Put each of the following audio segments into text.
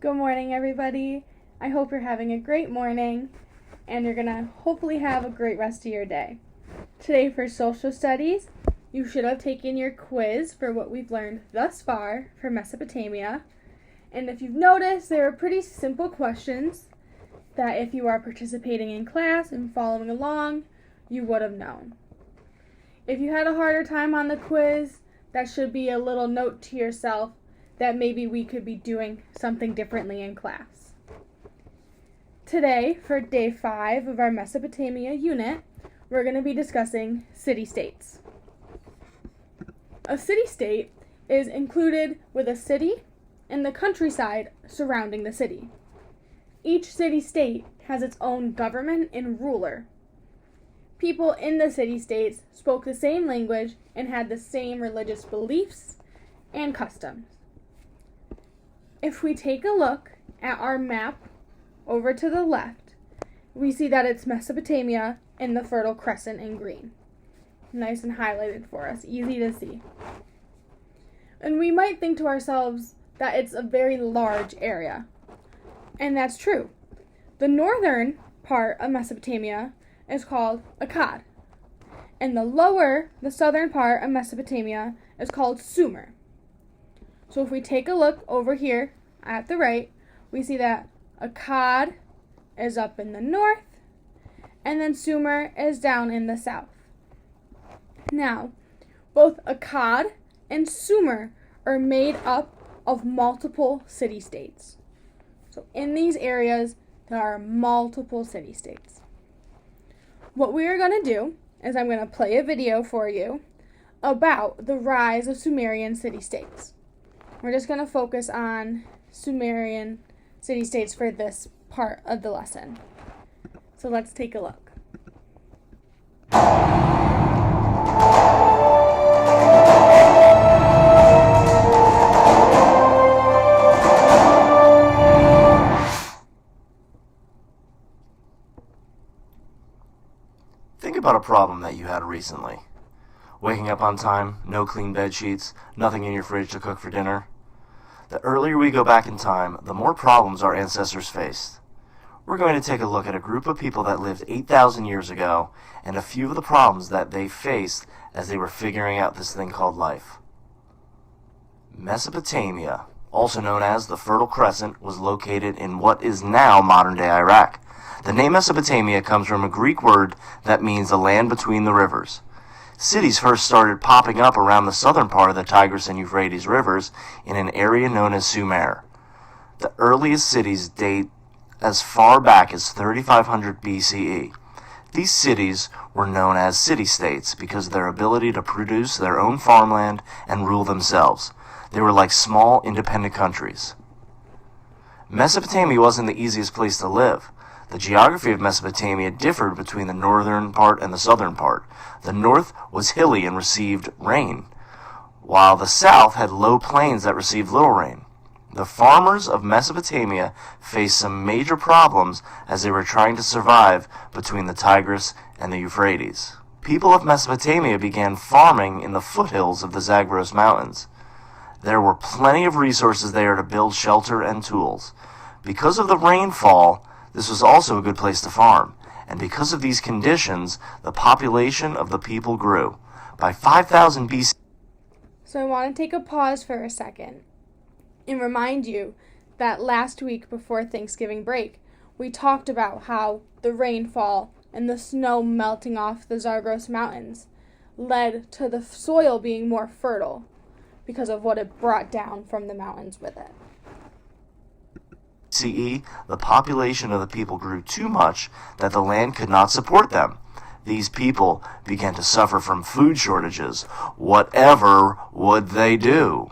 Good morning, everybody. I hope you're having a great morning and you're going to hopefully have a great rest of your day. Today for social studies, you should have taken your quiz for what we've learned thus far for Mesopotamia. And if you've noticed, there are pretty simple questions that if you are participating in class and following along, you would have known. If you had a harder time on the quiz, that should be a little note to yourself that maybe we could be doing something differently in class. Today, for day 5 of our Mesopotamia unit, we're going to be discussing city-states. A city-state is included with a city and the countryside surrounding the city. Each city-state has its own government and ruler. People in the city-states spoke the same language and had the same religious beliefs and customs. If we take a look at our map over to the left, we see that it's Mesopotamia in the Fertile Crescent in green. Nice and highlighted for us, easy to see. And we might think to ourselves that it's a very large area. And that's true. The northern part of Mesopotamia is called Akkad. And the southern part of Mesopotamia is called Sumer. So if we take a look over here at the right, we see that Akkad is up in the north, and then Sumer is down in the south. Now, both Akkad and Sumer are made up of multiple city-states. So in these areas, there are multiple city-states. What we are going to do is I'm going to play a video for you about the rise of Sumerian city-states. We're just going to focus on Sumerian city-states for this part of the lesson. So let's take a look. Think about a problem that you had recently. Waking up on time, no clean bed sheets, nothing in your fridge to cook for dinner. The earlier we go back in time, the more problems our ancestors faced. We're going to take a look at a group of people that lived 8,000 years ago and a few of the problems that they faced as they were figuring out this thing called life. Mesopotamia, also known as the Fertile Crescent, was located in what is now modern-day Iraq. The name Mesopotamia comes from a Greek word that means the land between the rivers. Cities first started popping up around the southern part of the Tigris and Euphrates rivers in an area known as Sumer. The earliest cities date as far back as 3500 BCE. These cities were known as city-states because of their ability to produce their own farmland and rule themselves. They were like small independent countries. Mesopotamia wasn't the easiest place to live. The geography of Mesopotamia differed between the northern part and the southern part. The north was hilly and received rain, while the south had low plains that received little rain. The farmers of Mesopotamia faced some major problems as they were trying to survive between the Tigris and the Euphrates. People of Mesopotamia began farming in the foothills of the Zagros Mountains. There were plenty of resources there to build shelter and tools. Because of the rainfall, this was also a good place to farm, and because of these conditions, the population of the people grew. By 5000 BC. So I want to take a pause for a second and remind you that last week before Thanksgiving break, we talked about how the rainfall and the snow melting off the Zagros Mountains led to the soil being more fertile because of what it brought down from the mountains with it. CE, the population of the people grew too much that the land could not support them. These people began to suffer from food shortages. Whatever would they do?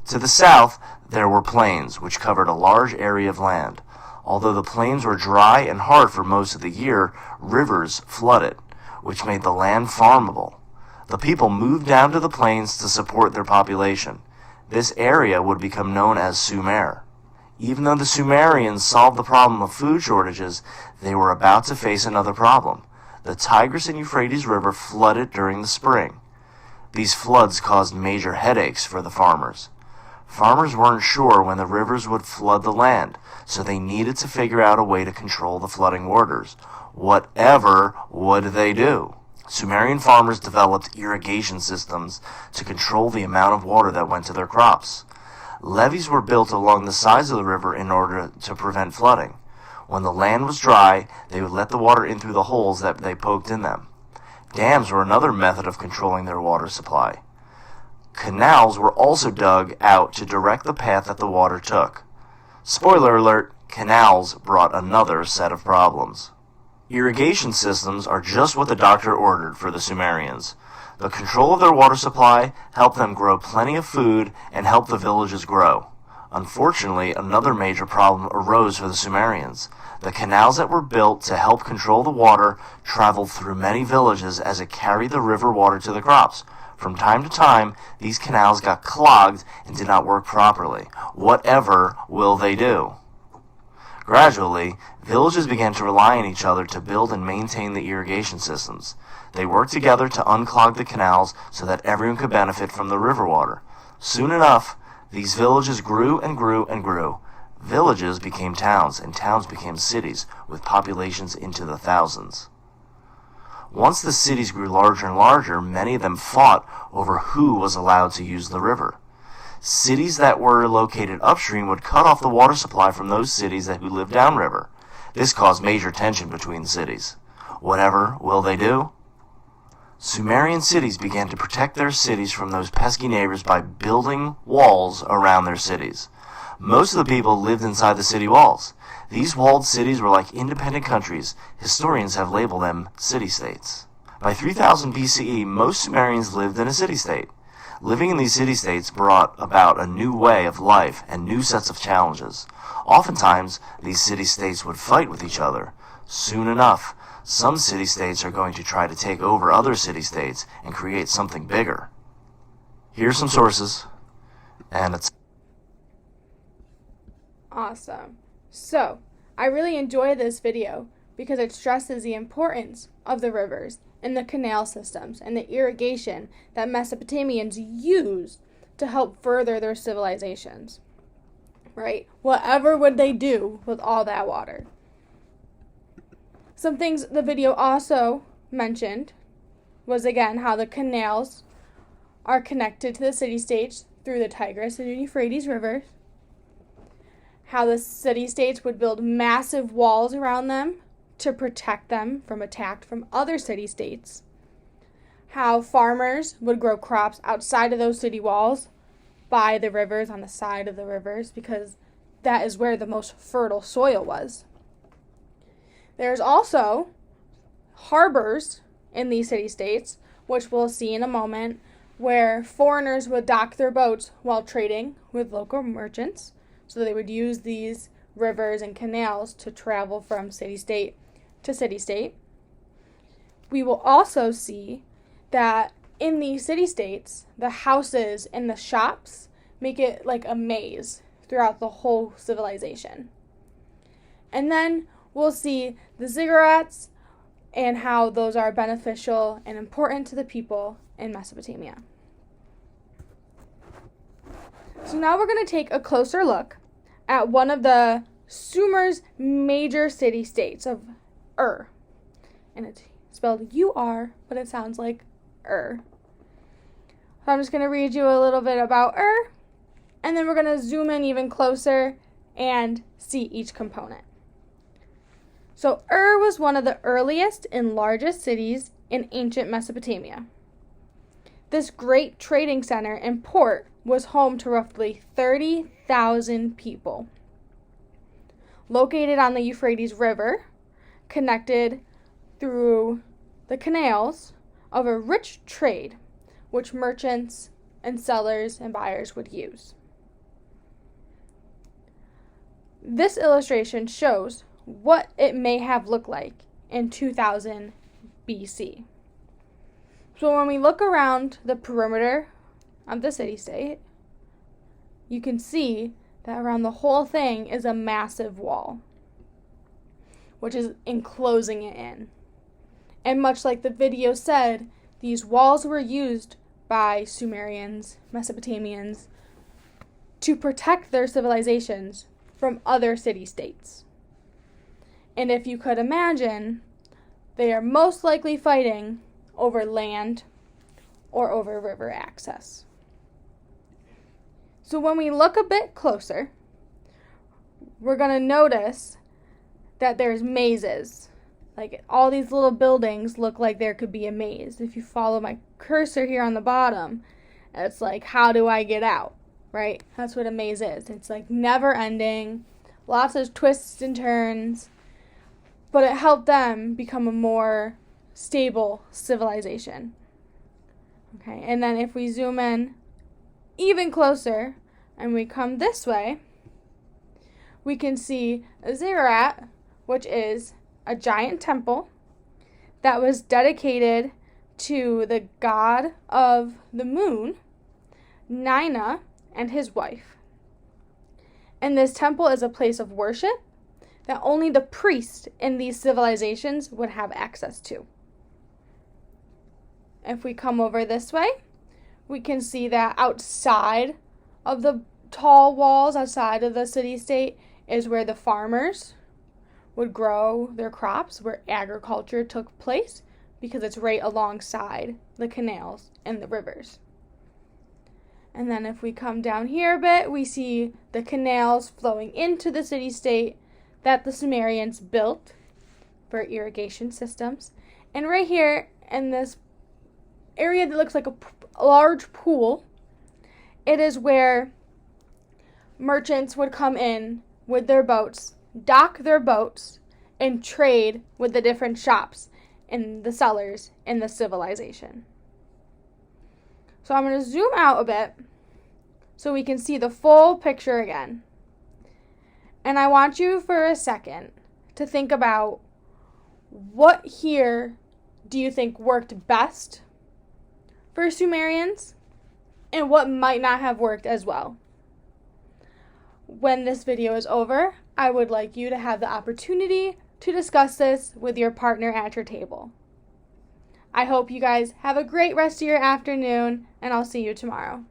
To the south, there were plains, which covered a large area of land. Although the plains were dry and hard for most of the year, rivers flooded, which made the land farmable. The people moved down to the plains to support their population. This area would become known as Sumer. Even though the Sumerians solved the problem of food shortages, they were about to face another problem. The Tigris and Euphrates River flooded during the spring. These floods caused major headaches for the farmers. Farmers weren't sure when the rivers would flood the land, so they needed to figure out a way to control the flooding waters. Whatever would they do? Sumerian farmers developed irrigation systems to control the amount of water that went to their crops. Levees were built along the sides of the river in order to prevent flooding. When the land was dry, they would let the water in through the holes that they poked in them. Dams were another method of controlling their water supply. Canals were also dug out to direct the path that the water took. Spoiler alert, canals brought another set of problems. Irrigation systems are just what the doctor ordered for the Sumerians. The control of their water supply helped them grow plenty of food and help the villages grow. Unfortunately, another major problem arose for the Sumerians. The canals that were built to help control the water traveled through many villages as it carried the river water to the crops. From time to time, these canals got clogged and did not work properly. Whatever will they do? Gradually, villages began to rely on each other to build and maintain the irrigation systems. They worked together to unclog the canals so that everyone could benefit from the river water. Soon enough, these villages grew and grew and grew. Villages became towns, and towns became cities, with populations into the thousands. Once the cities grew larger and larger, many of them fought over who was allowed to use the river. Cities that were located upstream would cut off the water supply from those cities who lived downriver. This caused major tension between cities. Whatever will they do? Sumerian cities began to protect their cities from those pesky neighbors by building walls around their cities. Most of the people lived inside the city walls. These walled cities were like independent countries. Historians have labeled them city-states. By 3000 BCE, most Sumerians lived in a city-state. Living in these city-states brought about a new way of life and new sets of challenges. Oftentimes, these city-states would fight with each other. Soon enough, some city-states are going to try to take over other city-states and create something bigger. Here's some sources, and it's Awesome. So, I really enjoy this video because it stresses the importance of the rivers and the canal systems and the irrigation that Mesopotamians used to help further their civilizations. Right? Whatever would they do with all that water? Some things the video also mentioned was, again, how the canals are connected to the city-states through the Tigris and Euphrates rivers. How the city-states would build massive walls around them to protect them from attack from other city-states. How farmers would grow crops outside of those city walls by the rivers, on the side of the rivers, because that is where the most fertile soil was. There's also harbors in these city-states, which we'll see in a moment, where foreigners would dock their boats while trading with local merchants. So they would use these rivers and canals to travel from city-state to city-state. We will also see that in these city-states, the houses and the shops make it like a maze throughout the whole civilization. And then we'll see the ziggurats and how those are beneficial and important to the people in Mesopotamia. So now we're going to take a closer look at one of the Sumer's major city-states of Ur. And it's spelled U-R, but it sounds like Ur. So I'm just going to read you a little bit about Ur, and then we're going to zoom in even closer and see each component. So Ur was one of the earliest and largest cities in ancient Mesopotamia. This great trading center and port was home to roughly 30,000 people. Located on the Euphrates River, connected through the canals of a rich trade which merchants and sellers and buyers would use. This illustration shows what it may have looked like in 2000 BC. So when we look around the perimeter of the city-state, you can see that around the whole thing is a massive wall, which is enclosing it in. And much like the video said, these walls were used by Sumerians, Mesopotamians, to protect their civilizations from other city-states. And if you could imagine, they are most likely fighting over land or over river access. So when we look a bit closer, we're going to notice that there's mazes. Like all these little buildings look like there could be a maze. If you follow my cursor here on the bottom, it's like, how do I get out? Right? That's what a maze is. It's like never ending, lots of twists and turns, but it helped them become a more stable civilization. Okay, and then if we zoom in even closer and we come this way, we can see a ziggurat, which is a giant temple that was dedicated to the god of the moon, Nina, and his wife. And this temple is a place of worship that only the priests in these civilizations would have access to. If we come over this way, we can see that outside of the tall walls, outside of the city-state, is where the farmers would grow their crops, where agriculture took place, because it's right alongside the canals and the rivers. And then if we come down here a bit, we see the canals flowing into the city-state that the Sumerians built for irrigation systems. And right here in this area that looks like a large pool, it is where merchants would come in with their boats, dock their boats, and trade with the different shops and the sellers in the civilization. So I'm going to zoom out a bit so we can see the full picture again. And I want you for a second to think about what here do you think worked best for Sumerians and what might not have worked as well. When this video is over, I would like you to have the opportunity to discuss this with your partner at your table. I hope you guys have a great rest of your afternoon, and I'll see you tomorrow.